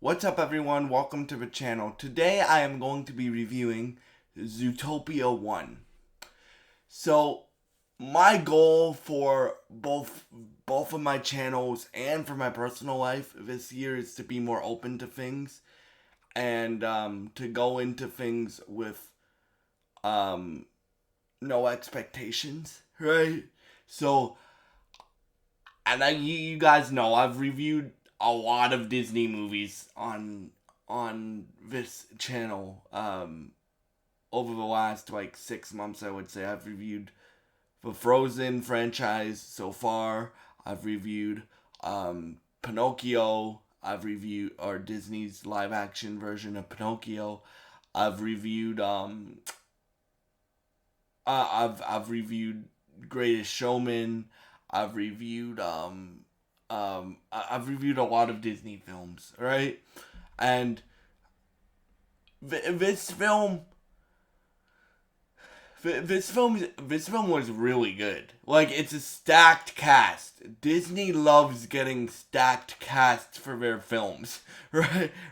What's up everyone, welcome to the channel. Today I am going to be reviewing Zootopia 1. So, my goal for both of my channels and for my personal life this year is to be more open to things and to go into things with no expectations, right? So, and you guys know I've reviewed a lot of Disney movies on this channel over the last 6 months. I would say I've reviewed the Frozen franchise so far. I've reviewed Pinocchio. I've reviewed Disney's live action version of Pinocchio. I've reviewed I've reviewed Greatest Showman. I've reviewed I've reviewed a lot of Disney films, right? And this film this film was really good. Like, it's a stacked cast. Disney loves getting stacked casts for their films,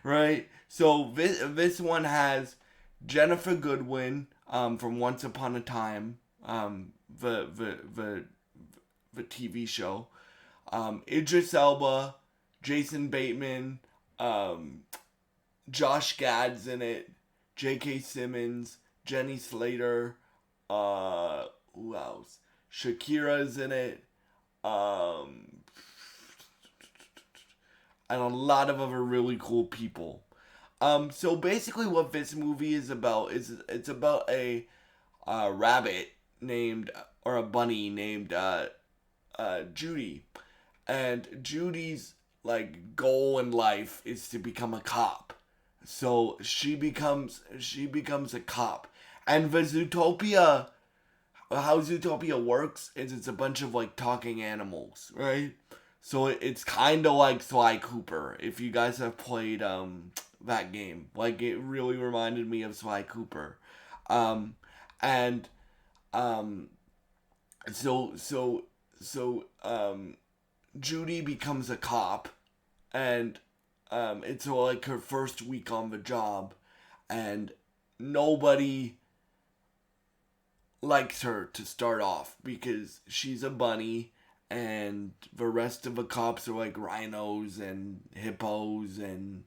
right? So this one has Jennifer Goodwin from Once Upon a Time, the TV show. Idris Elba, Jason Bateman, Josh Gad's in it, J.K. Simmons, Jenny Slater, who else? Shakira's in it, and a lot of other really cool people. So basically what this movie is about is it's about a rabbit named, or a bunny named Judy. And Judy's goal in life is to become a cop. So she becomes a cop. And the Zootopia, how Zootopia works is it's a bunch of talking animals, right? So it's kind of like Sly Cooper. If you guys have played that game, it really reminded me of Sly Cooper. And so Judy becomes a cop, and it's her first week on the job, and nobody likes her to start off because she's a bunny, and the rest of the cops are rhinos and hippos and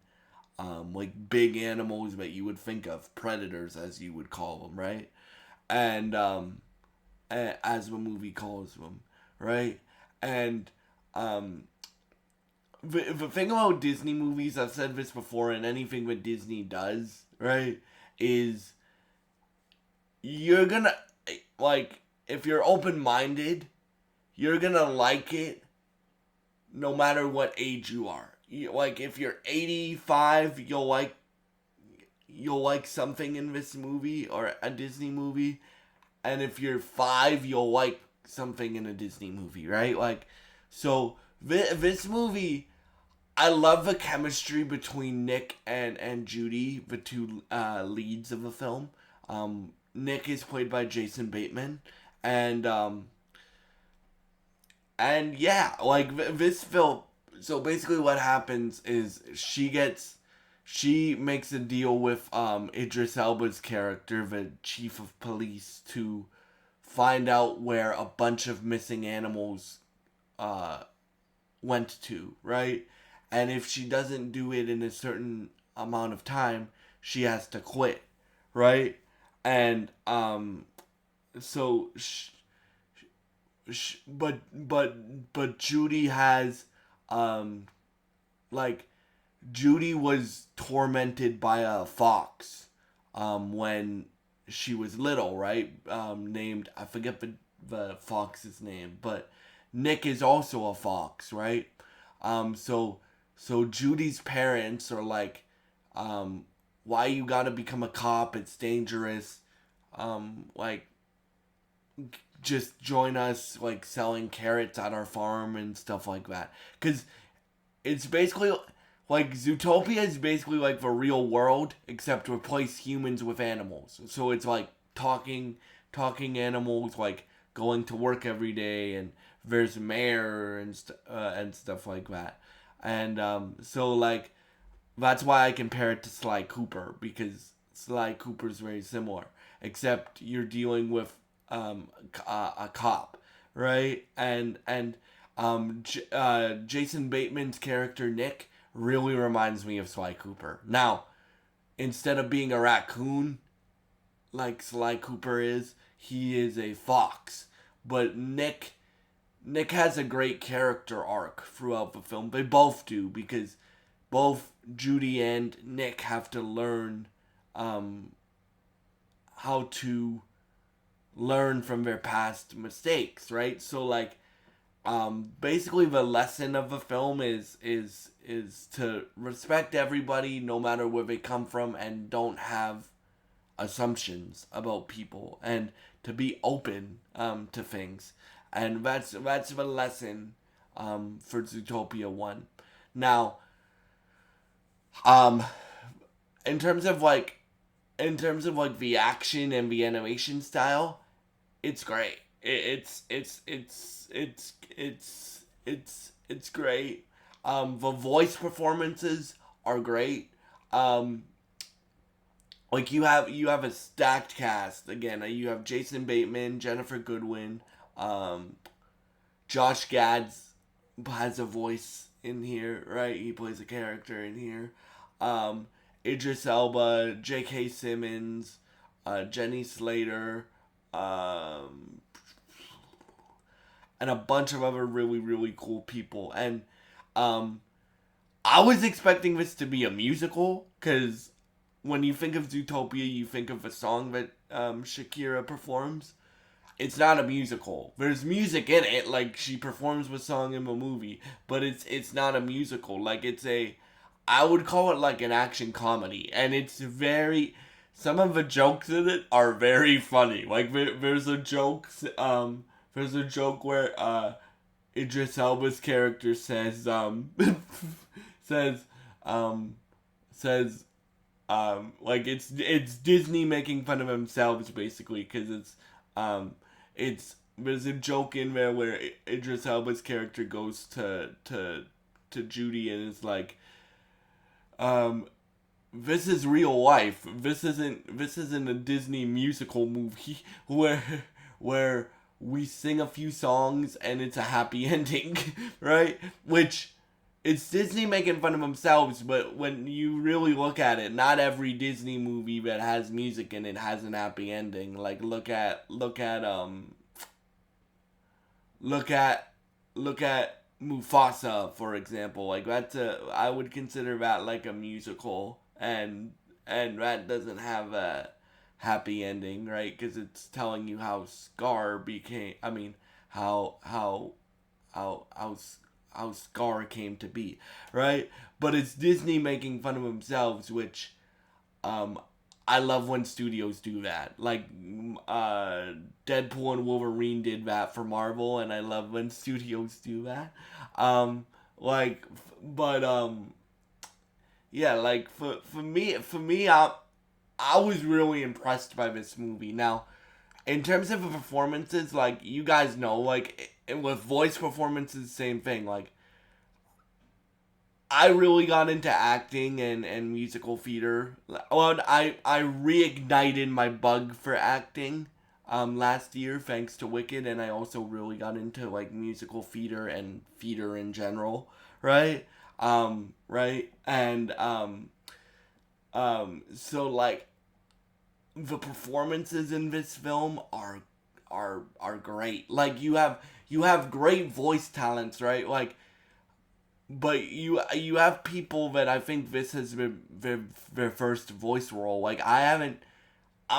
big animals that you would think of, predators as you would call them, right? And as the movie calls them, right? And the thing about Disney movies, I've said this before, and anything that Disney does, right, is you're gonna, if you're open-minded, you're gonna like it no matter what age you are. If you're 85, you'll like something in this movie or a Disney movie, and if you're 5, you'll like something in a Disney movie, right? So this movie, I love the chemistry between Nick and Judy, the two leads of the film. Nick is played by Jason Bateman, and yeah, this film. So basically, what happens is she makes a deal with Idris Elba's character, the chief of police, to find out where a bunch of missing animals went to, right? And if she doesn't do it in a certain amount of time, she has to quit, right? And so but Judy has Judy was tormented by a fox when she was little, right? Named, I forget the fox's name, but Nick is also a fox, right? So Judy's parents are why you gotta become a cop? It's dangerous. Just join us, selling carrots at our farm and stuff like that. Because it's basically Zootopia is basically the real world, except replace humans with animals. So it's talking animals, going to work every day, and there's mayor and stuff like that. And so That's why I compare it to Sly Cooper, because Sly Cooper is very similar, except you're dealing with a cop, right? And Jason Bateman's character Nick really reminds me of Sly Cooper. Now, instead of being a raccoon like Sly Cooper is, he is a fox. But Nick has a great character arc throughout the film. They both do, because both Judy and Nick have to learn how to learn from their past mistakes, right? So like basically the lesson of the film is to respect everybody no matter where they come from, and don't have assumptions about people, and to be open to things. And that's the lesson for Zootopia 1. Now, um in terms of like the action and the animation style, it's great. It's great. The voice performances are great. Um, like you have a stacked cast again. You have Jason Bateman, Jennifer Goodwin, um, Josh Gad's has a voice in here, right? He plays a character in here. Um, Idris Elba, J.K. Simmons, Jenny Slater, um, and a bunch of other really, really cool people. And um, I was expecting this to be a musical, because when you think of Zootopia, you think of a song that Shakira performs. It's not a musical. There's music in it, like she performs the song in the movie, but it's not a musical. Like I would call it like an action comedy, and it's very. Some of the jokes in it are very funny. Like there's a joke where Idris Elba's character says says um says like it's Disney making fun of themselves, basically, because it's there's a joke in there where Idris Elba's character goes to Judy and is like, this is real life. This isn't a Disney musical movie where we sing a few songs and it's a happy ending, right? Which, it's Disney making fun of themselves, but when you really look at it, not every Disney movie that has music in it has an happy ending. Like look at Mufasa, for example. Like I would consider that like a musical, and that doesn't have a happy ending, right? Because it's telling you how Scar became. I mean, how Scar came to be, right? But it's Disney making fun of themselves, which um I love when studios do that. Like Deadpool and Wolverine did that for Marvel, and I love when studios do that. Um like but yeah, like for me I was really impressed by this movie. Now, in terms of the performances, like you guys know, like with voice performances, same thing. Like I really got into acting and musical theater. Well, I reignited my bug for acting last year thanks to Wicked, and I also really got into like musical theater and theater in general, right? Right? And so like the performances in this film are great. Like you have great voice talents, right? Like, but you have people that I think this has been their first voice role. Like I'm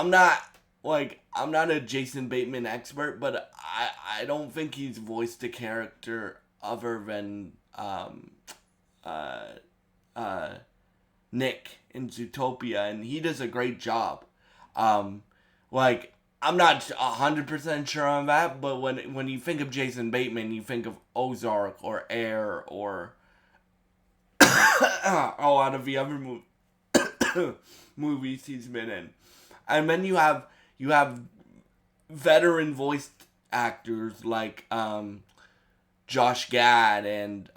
not I'm not a Jason Bateman expert, but I don't think he's voiced a character other than uh uh Nick in Zootopia, and he does a great job. Um, like I'm not 100% sure on that, but when you think of Jason Bateman, you think of Ozark or Air or a lot of the other movies he's been in, and then you have veteran voice actors like Josh Gad and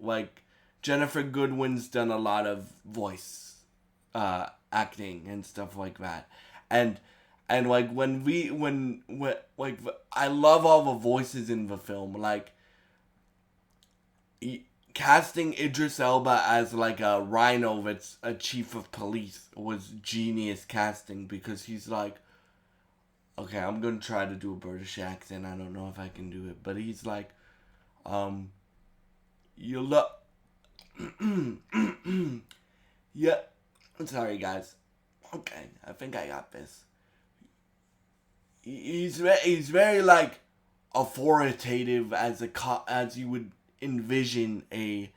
like Jennifer Goodwin's done a lot of voice acting and stuff like that, and like when like I love all the voices in the film, like casting Idris Elba as like a rhino that's a chief of police was genius casting, because he's like, okay, I'm gonna try to do a British accent. I don't know if I can do it, but he's like, you look, yeah. I'm sorry, guys. Okay, I think I got this. He's very like authoritative as as you would envision a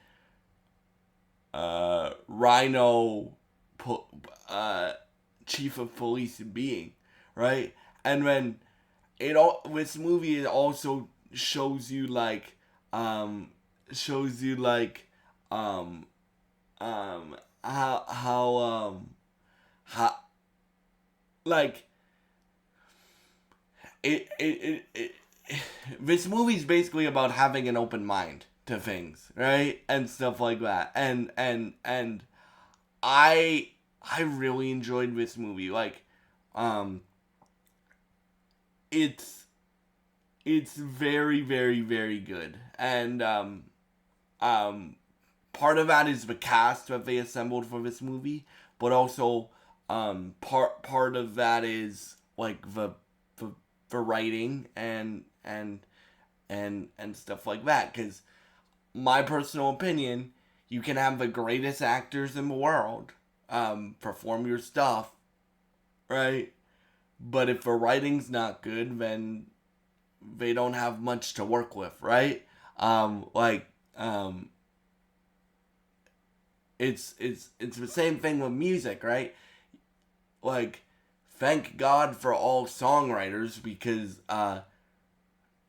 rhino chief of police being, right? And when this movie, it also shows you like how like it this movie's basically about having an open mind to things, right? And stuff like that. And I really enjoyed this movie. Like, it's very, very, very good. And part of that is the cast that they assembled for this movie, but also part of that is like the writing and stuff like that. Because my personal opinion, you can have the greatest actors in the world perform your stuff, right? But if the writing's not good, then they don't have much to work with, right? It's the same thing with music, right? Like, thank God for all songwriters, because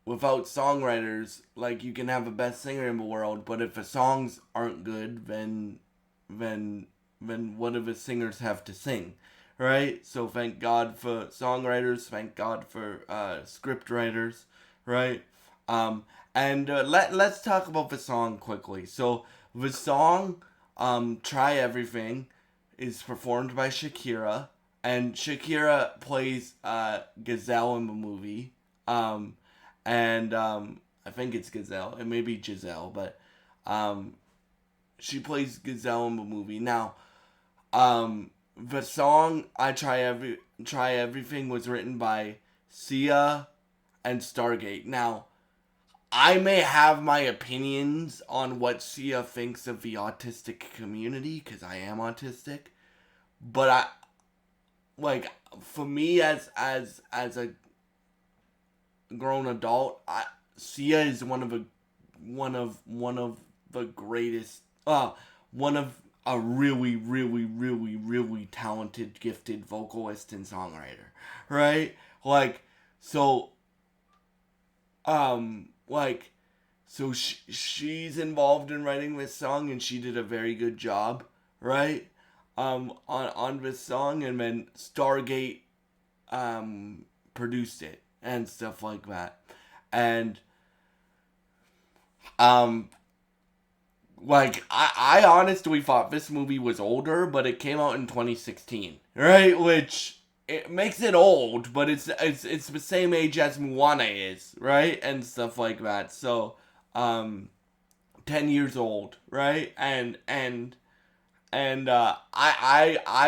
without songwriters, like, you can have the best singer in the world, but if the songs aren't good, then what do the singers have to sing, right? So thank God for songwriters, thank God for script writers, right? Let's talk about the song quickly. So the song, Try Everything, is performed by Shakira, and Shakira plays Gazelle in the movie. I think it's Gazelle. It may be Giselle, but she plays Gazelle in the movie. Now, the song Try Everything was written by Sia and Stargate. Now, I may have my opinions on what Sia thinks of the autistic community, because I am autistic, but for me as a grown adult, Sia is one of the greatest, one of a really, really, really, really talented, gifted vocalist and songwriter, right? She's involved in writing this song, and she did a very good job, right? On this song, and then Stargate produced it and stuff like that. And I honestly thought this movie was older, but it came out in 2016, right? Which, it makes it old, but it's the same age as Moana is, right? And stuff like that. So 10 years old, right? I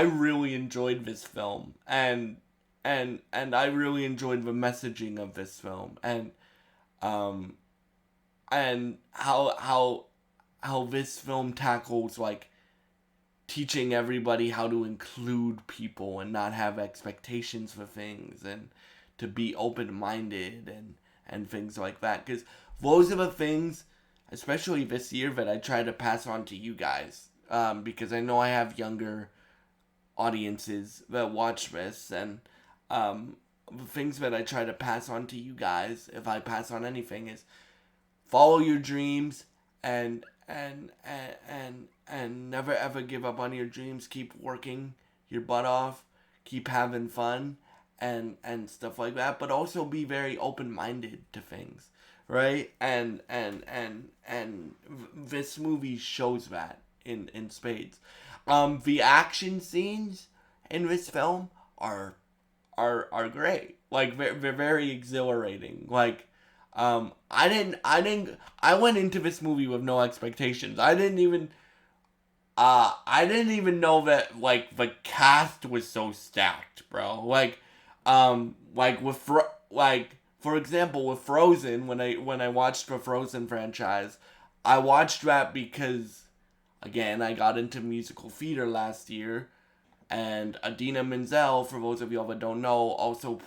really enjoyed this film, and I really enjoyed the messaging of this film, and how this film tackles like teaching everybody how to include people and not have expectations for things, and to be open-minded and things like that. Because those are the things, especially this year, that I try to pass on to you guys. Because I know I have younger audiences that watch this, and the things that I try to pass on to you guys, if I pass on anything, is follow your dreams, and never ever give up on your dreams. Keep working your butt off, keep having fun, and stuff like that. But also be very open-minded to things, right? And this movie shows that in spades. The action scenes in this film are great. Like they're very exhilarating. Like I went into this movie with no expectations. I didn't even know that like the cast was so stacked, bro. Like like for example with Frozen, when I watched the Frozen franchise, I watched that because again I got into musical theater last year, and Adina Menzel, for those of y'all that don't know, also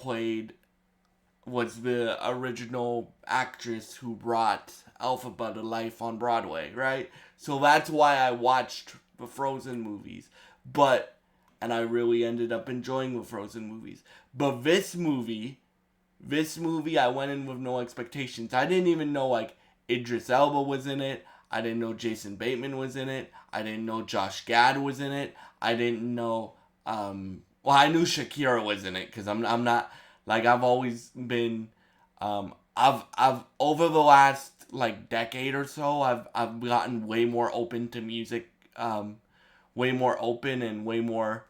was the original actress who brought Elphaba to life on Broadway, right? So that's why I watched the Frozen movies. And I really ended up enjoying the Frozen movies. But this movie, I went in with no expectations. I didn't even know, like, Idris Elba was in it. I didn't know Jason Bateman was in it. I didn't know Josh Gad was in it. I didn't know, well, I knew Shakira was in it, because I'm not, like, I've always been, I've over the last like decade or so, I've gotten way more open to music, way more open and way more,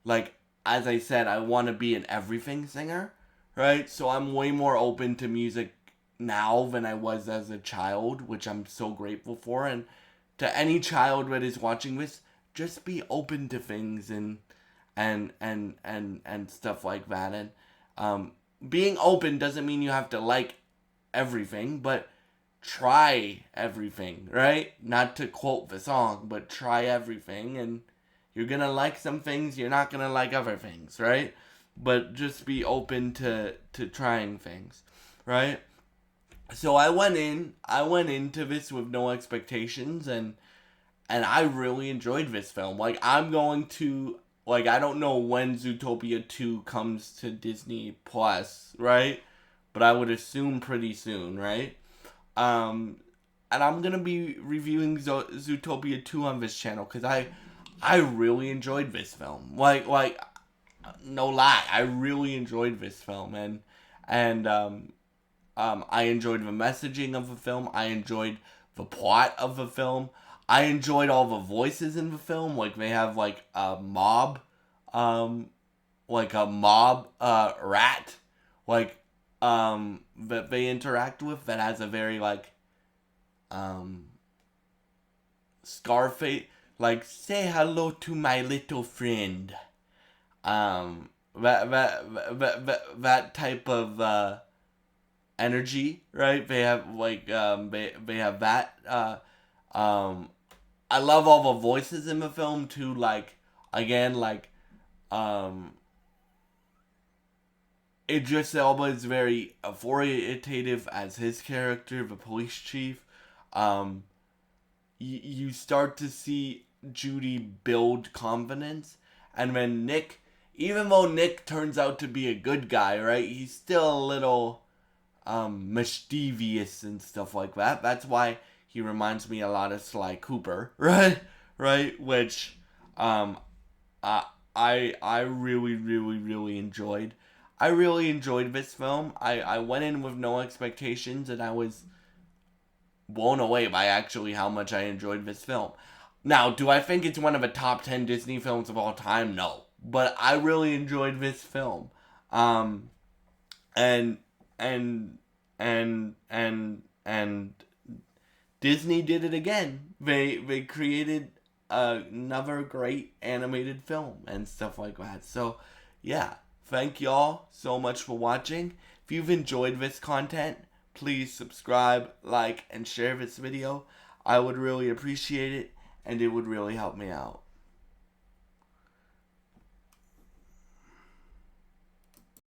like, as I said, I want to be an everything singer, right? So I'm way more open to music now than I was as a child, which I'm so grateful for. And to any child that is watching this, just be open to things and stuff like that. And being open doesn't mean you have to like everything, but try everything, right? Not to quote the song, but try everything, and you're gonna like some things, you're not gonna like other things, right? But just be open to trying things, right? So I went into this with no expectations, and I really enjoyed this film. Like, I'm going to, like, I don't know when Zootopia 2 comes to Disney Plus, right? But I would assume pretty soon, right? And I'm going to be reviewing Zootopia 2 on this channel, because I really enjoyed this film. Like, no lie, I really enjoyed this film. And I enjoyed the messaging of the film. I enjoyed the plot of the film. I enjoyed all the voices in the film. Like, they have, like, a mob rat, like, that they interact with, that has a very, like, Scarface, like, say hello to my little friend. That type of, energy, right? They have, like, they have that, I love all the voices in the film too. Like, again, like, Idris Elba is very authoritative as his character, the police chief. You start to see Judy build confidence, and when Nick, even though Nick turns out to be a good guy, right? He's still a little mischievous and stuff like that. That's why he reminds me a lot of Sly Cooper, right? Right? Which I really, really, really enjoyed. I really enjoyed this film. I went in with no expectations, and I was blown away by actually how much I enjoyed this film. Now, do I think it's one of the top 10 Disney films of all time? No. But I really enjoyed this film. And Disney did it again. They created another great animated film and stuff like that. So, yeah. Thank y'all so much for watching. If you've enjoyed this content, please subscribe, like, and share this video. I would really appreciate it, and it would really help me out.